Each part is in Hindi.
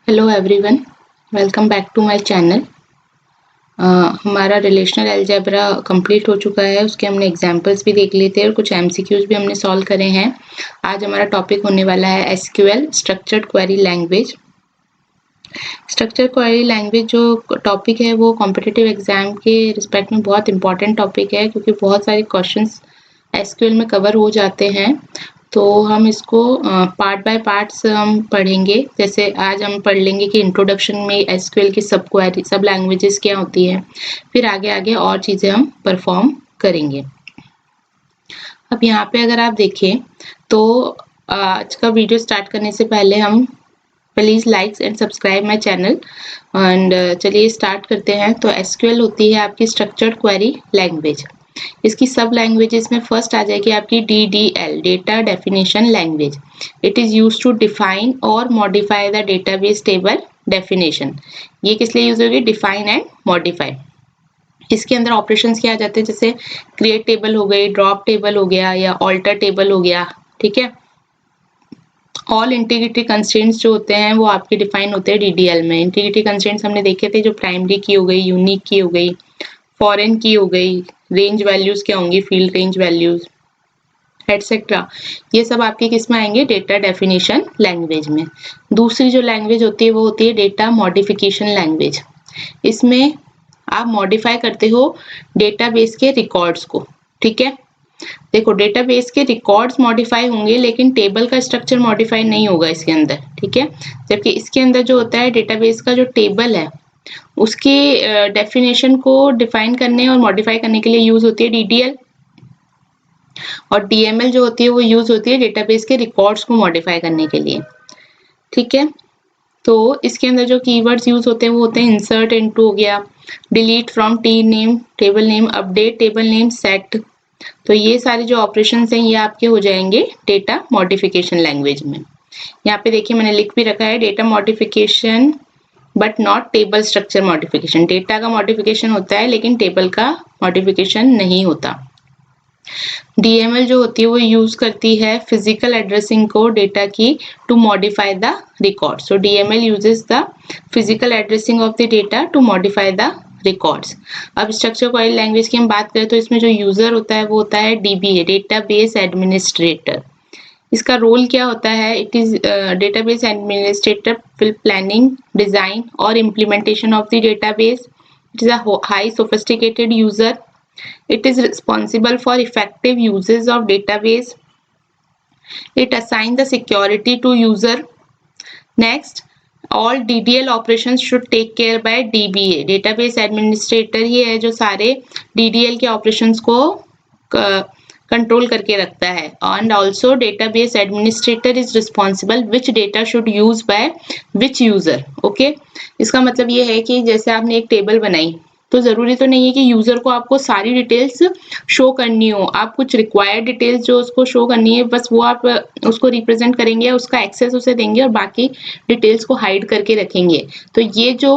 Hello everyone, welcome back to my channel. हमारा रिलेशनल अलजेब्रा कंप्लीट हो चुका है। उसके हमने एग्जांपल्स भी देख लिए थे और कुछ एमसीक्यूज भी हमने सॉल्व करे हैं। आज हमारा टॉपिक होने वाला है SQL, structured query language. Structured query language जो टॉपिक है वो कॉम्पिटिटिव एग्जाम के रिस्पेक्ट में बहुत इंपॉर्टेंट टॉपिक है, क्योंकि बहुत सारे क्वेश्चंस एसक्यूएल में कवर हो जाते हैं। तो हम इसको पार्ट बाय पार्ट्स हम पढ़ेंगे। जैसे आज हम पढ़ लेंगे कि इंट्रोडक्शन में एसक्यूएल की सब लैंग्वेजेस क्या होती है, फिर आगे आगे और चीज़ें हम परफॉर्म करेंगे। अब यहाँ पे अगर आप देखें तो आज का वीडियो स्टार्ट करने से पहले हम please likes and subscribe my channel. And चलिए स्टार्ट करते हैं। तो एसक्यूएल होती है आपकी स्ट्रक्चर्ड क्वेरी लैंग्वेज। इसकी सब लैंग्वेजेस में फर्स्ट आ जाएगी आपकी DDL, data definition language. It is use to define और modify the database table definition. ये किस लिए यूज होगी? Define and modify. इसके अंदर ऑपरेशंस क्या आ जाते हैं? जैसे क्रिएट टेबल हो गई, ड्रॉप टेबल हो गया या ऑल्टर टेबल हो गया। ठीक है, ऑल इंटीग्रिटी कंस्ट्रेंट्स जो होते हैं वो आपके डिफाइन होते हैं DDL में। इंटीग्रिटी कंस्ट्रेंट्स हमने देखे थे, जो प्राइमरी की हो गई, यूनिक की हो गई, फॉरेन की हो गई, रेंज वैल्यूज क्या होंगी, फील्ड रेंज वैल्यूज एटसेट्रा। ये सब आपके किस में आएंगे? डेटा डेफिनेशन लैंग्वेज में। दूसरी जो लैंग्वेज होती है वो होती है डेटा मॉडिफिकेशन लैंग्वेज। इसमें आप मॉडिफाई करते हो डेटाबेस के रिकॉर्ड्स को। ठीक है, देखो डेटाबेस के रिकॉर्ड्स मॉडिफाई होंगे लेकिन टेबल का स्ट्रक्चर मॉडिफाई नहीं होगा इसके अंदर। ठीक है, जबकि इसके अंदर जो होता है डेटाबेस का जो टेबल है उसकी डेफिनेशन को डिफाइन करने और मॉडिफाई करने के लिए यूज होती है DDL, और DML जो होती है वो यूज होती है डेटाबेस के रिकॉर्ड्स को मॉडिफाई करने के लिए। ठीक है, तो इसके अंदर जो कीवर्ड्स यूज होते हैं वो होते हैं इंसर्ट इनटू हो गया, delete from T name, table name, update table name, set. तो ये सारे जो ऑपरेशंस हैं ये आपके हो जाएंगे डेटा मॉडिफिकेशन लैंग्वेज में। यहाँ पे देखिए मैंने लिख भी रखा है data modification but not table structure modification. Data का मॉडिफिकेशन होता है लेकिन टेबल का मॉडिफिकेशन नहीं होता। DML जो होती है वो यूज करती है फिजिकल एड्रेसिंग को डेटा की to modify the record. So DML uses the physical addressing of the data to modify the records. अब स्ट्रक्चर क्वेरी लैंग्वेज की हम बात करें तो इसमें जो यूजर होता है वो होता है DBA, डेटाबेस एडमिनिस्ट्रेटर। इसका रोल क्या होता है? It is database administrator will planning, design और implementation of the database. It is a high sophisticated user. It is responsible for effective uses of database. It assigns the security to user. Next, all DDL operations should take care by DBA. Database administrator ही है जो सारे DDL के operations को कंट्रोल करके रखता है। And also database administrator is responsible which data should use by which user. Okay, इसका मतलब ये है कि जैसे आपने एक टेबल बनाई तो जरूरी तो नहीं है कि यूजर को आपको सारी डिटेल्स शो करनी हो। आप कुछ रिक्वायर्ड डिटेल्स जो उसको शो करनी है बस वो आप उसको रिप्रेजेंट करेंगे, उसका एक्सेस उसे देंगे और बाकी डिटेल्स को हाइड करके रखेंगे। तो ये जो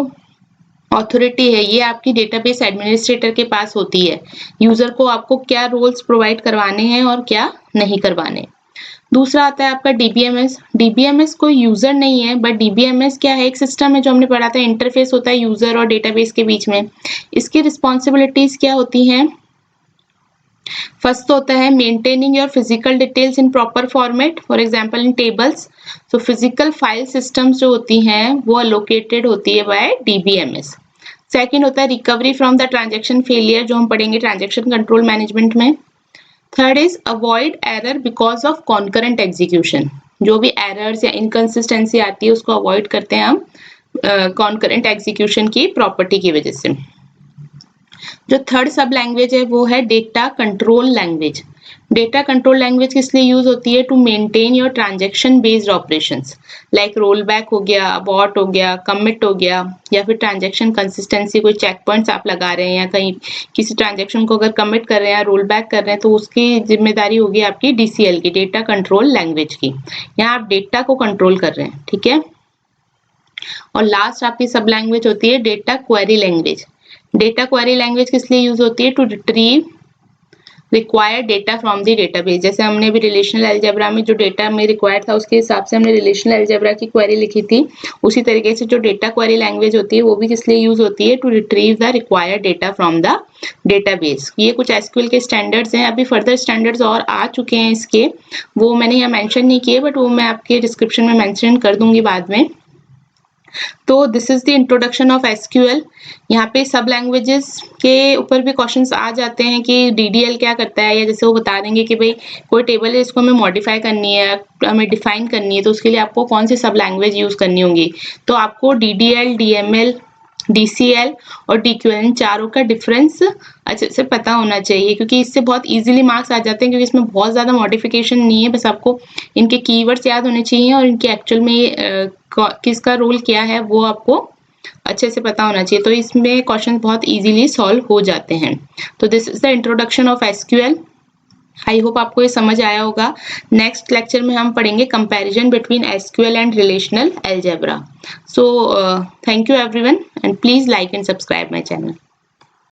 अथॉरिटी है ये आपकी डेटाबेस एडमिनिस्ट्रेटर के पास होती है, यूजर को आपको क्या रोल्स प्रोवाइड करवाने हैं और क्या नहीं करवाने। दूसरा आता है आपका DBMS। DBMS कोई यूजर नहीं है, बट DBMS क्या है? एक सिस्टम है जो हमने पढ़ा था, इंटरफेस होता है यूजर और डेटाबेस के बीच में। इसकी रिस्पॉन्सिबिलिटीज क्या होती हैं? फर्स्ट तो होता है maintaining your physical details in proper format, for example in tables. तो फिजिकल फाइल सिस्टम्स जो होती हैं वो अलोकेटेड होती है बाय DBMS। सेकंड होता है recovery from the transaction failure, जो हम पढ़ेंगे ट्रांजैक्शन कंट्रोल मैनेजमेंट में। Third is avoid error because of concurrent execution. जो भी एरर्स या इनकंसिस्टेंसी आती है उसको अवॉइड करते हैं हम कॉन्करेंट एग्जीक्यूशन की प्रॉपर्टी की वजह से। जो थर्ड सब लैंग्वेज है वो है data control language. Data control language किस लिए यूज होती है? To maintain your transaction based operations like roll back हो गया, अबॉर्ट हो गया, कमिट हो गया, या फिर ट्रांजैक्शन कंसिस्टेंसी, कोई चेक पॉइंट्स आप लगा रहे हैं या कहीं किसी ट्रांजैक्शन को अगर कमिट कर रहे हैं, रोल बैक कर रहे हैं, तो उसकी जिम्मेदारी होगी आपकी DCL की, डेटा कंट्रोल लैंग्वेज की। यहाँ आप डेटा को कंट्रोल कर रहे हैं। ठीक है, और लास्ट आपकी सब लैंग्वेज होती है data query language. Data query language किस लिए यूज होती है? To retrieve required data from the database. जैसे हमने अभी रिलेशनल अलजेब्रा में जो डेटा हमें रिक्वायर्ड था उसके हिसाब से हमने रिलेशनल अलजेब्रा की क्वेरी लिखी थी, उसी तरीके से जो डेटा क्वेरी लैंग्वेज होती है वो भी किस लिए यूज होती है, to retrieve the required data from the database. ये कुछ एसक्यूएल के स्टैंडर्ड्स हैं। अभी फर्दर स्टैंडर्ड्स और आ चुके हैं इसके, वो मैंने यहाँ मेंशन नहीं किए, बट वो मैं आपके डिस्क्रिप्शन में मेंशन कर दूंगी बाद में। तो this is the introduction of SQL. यहाँ पे सब लैंग्वेजेस के ऊपर भी क्वेश्चंस आ जाते हैं कि डीडीएल क्या करता है, या जैसे वो बता देंगे कि भाई कोई टेबल है इसको हमें मॉडिफाई करनी है, हमें डिफाइन करनी है, तो उसके लिए आपको कौन सी सब लैंग्वेज यूज करनी होगी। तो आपको डीडीएल, डीएमएल, डीसीएल और डीक्यूएल इन चारों का डिफरेंस अच्छे से पता होना चाहिए, क्योंकि इससे बहुत इजीली मार्क्स आ जाते हैं, क्योंकि इसमें बहुत ज़्यादा मॉडिफिकेशन नहीं है। बस आपको इनके कीवर्ड्स याद होने चाहिए और इनके एक्चुअल में किसका रोल क्या है वो आपको अच्छे से पता होना चाहिए। तो इसमें क्वेश्चन बहुत इजीली सॉल्व हो जाते हैं। तो this is the introduction of SQL. I hope आपको ये समझ आया होगा। नेक्स्ट लेक्चर में हम पढ़ेंगे comparison between SQL and relational algebra. So thank you everyone, and please like and subscribe my channel.